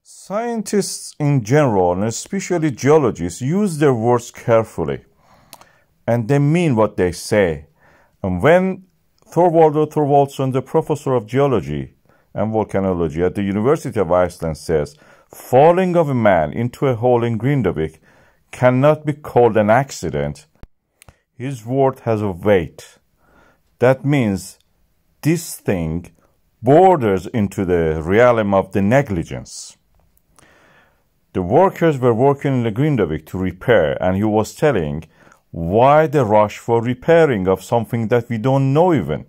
Scientists in general, and especially geologists, use their words carefully, and they mean what they say. And when Thorvaldur Thorvaldsson, the professor of geology and volcanology at the University of Iceland, says, falling of a man into a hole in Grindavik cannot be called an accident, his word has a weight. That means this thing borders into the realm of the negligence. The workers were working in the Grindavik to repair, and he was telling why the rush for repairing of something that we don't know even.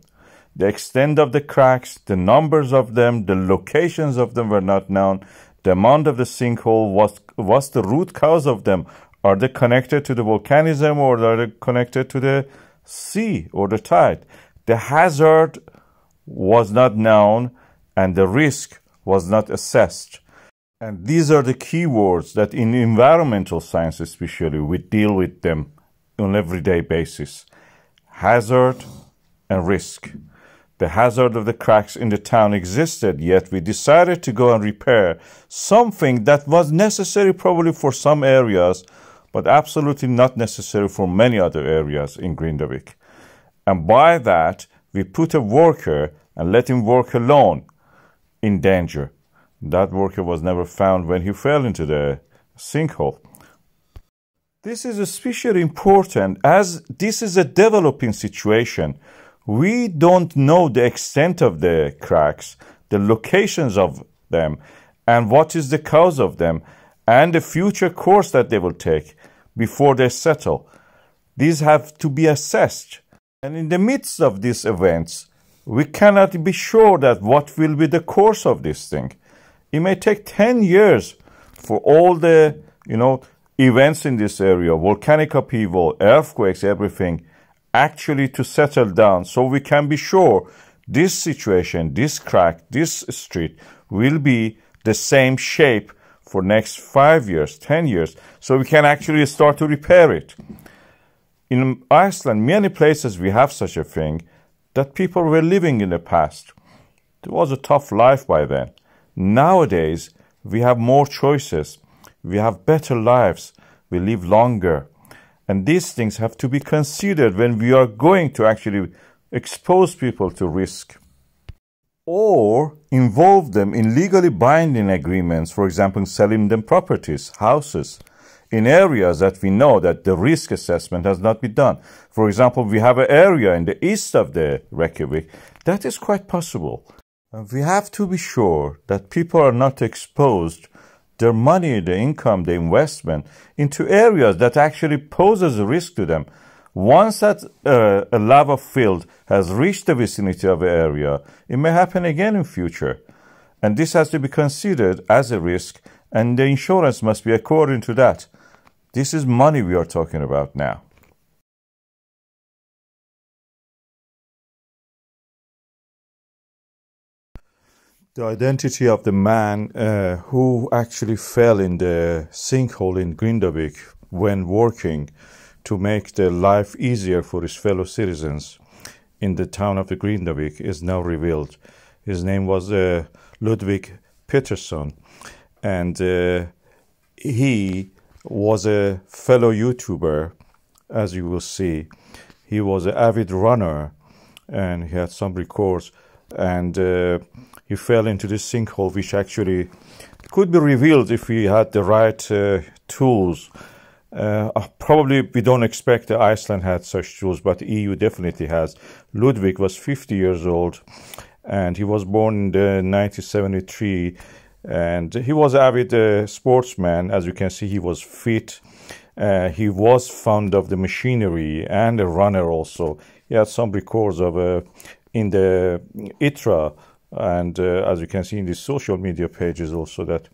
The extent of the cracks, the numbers of them, the locations of them were not known. The amount of the sinkhole, what's the root cause of them? Are they connected to the volcanism, or are they connected to the sea or the tide? The hazard was not known, and the risk was not assessed. And these are the key words that in environmental science especially, we deal with them on an everyday basis. Hazard and risk. The hazard of the cracks in the town existed, yet we decided to go and repair something that was necessary probably for some areas, but absolutely not necessary for many other areas in Grindavik. And by that, we put a worker and let him work alone in danger. That worker was never found when he fell into the sinkhole. This is especially important as this is a developing situation. We don't know the extent of the cracks, the locations of them, and what is the cause of them, and the future course that they will take before they settle. These have to be assessed. And in the midst of these events, we cannot be sure that what will be the course of this thing. It may take 10 years for all the, events in this area, volcanic upheaval, earthquakes, everything, actually to settle down. So we can be sure this situation, this crack, this street will be the same shape for next 5 years, 10 years. So we can actually start to repair it. In Iceland, many places we have such a thing that people were living in the past. It was a tough life by then. Nowadays, we have more choices. We have better lives. We live longer. And these things have to be considered when we are going to actually expose people to risk. Or involve them in legally binding agreements, for example, selling them properties, houses, in areas that we know that the risk assessment has not been done. For example, we have an area in the east of the Reykjavik that is quite possible. We have to be sure that people are not exposed their money, the income, the investment into areas that actually poses a risk to them. Once that a lava field has reached the vicinity of an area, it may happen again in future. And this has to be considered as a risk, and the insurance must be according to that. This is money we are talking about now. The identity of the man who actually fell in the sinkhole in Grindavik when working to make the life easier for his fellow citizens in the town of the Grindavik is now revealed. His name was Ludwig Peterson, and he was a fellow YouTuber, as you will see. He was an avid runner, and he had some records, and he fell into this sinkhole, which actually could be revealed if he had the right tools. Probably we don't expect that Iceland had such tools, but the EU definitely has. Ludwig was 50 years old, and he was born in 1973, and he was an avid sportsman. As you can see, he was fit. He was fond of the machinery and a runner also. He had some records of in the ITRA, and as you can see in the social media pages also, that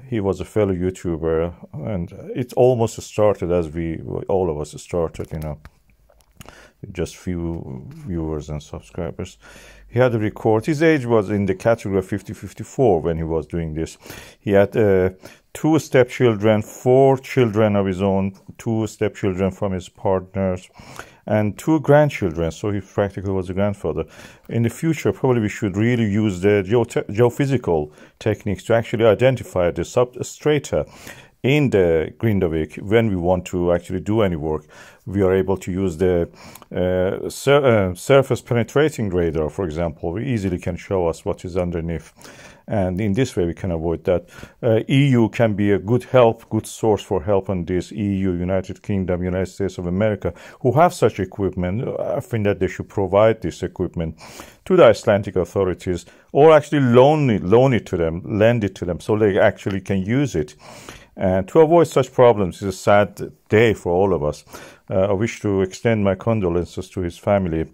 he was a fellow YouTuber, and it almost started as all of us started, just few viewers and subscribers. He had a record. His age was in the category of 50-54 when he was doing this. He had 2 2 stepchildren, 4 children of his own, 2 stepchildren from his partners, and 2 grandchildren. So he practically was a grandfather. In the future, probably we should really use the geophysical techniques to actually identify the substrata in the Grindavik. When we want to actually do any work, we are able to use the surface penetrating radar, for example. We easily can show us what is underneath. And in this way, we can avoid that. EU can be a good source for help on this. EU, United Kingdom, United States of America, who have such equipment. I think that they should provide this equipment to the Icelandic authorities, or actually lend it to them, so they actually can use it. And to avoid such problems, it's a sad day for all of us. I wish to extend my condolences to his family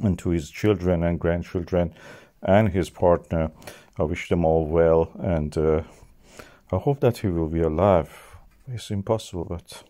and to his children and grandchildren and his partner. I wish them all well, and I hope that he will be alive. It's impossible, but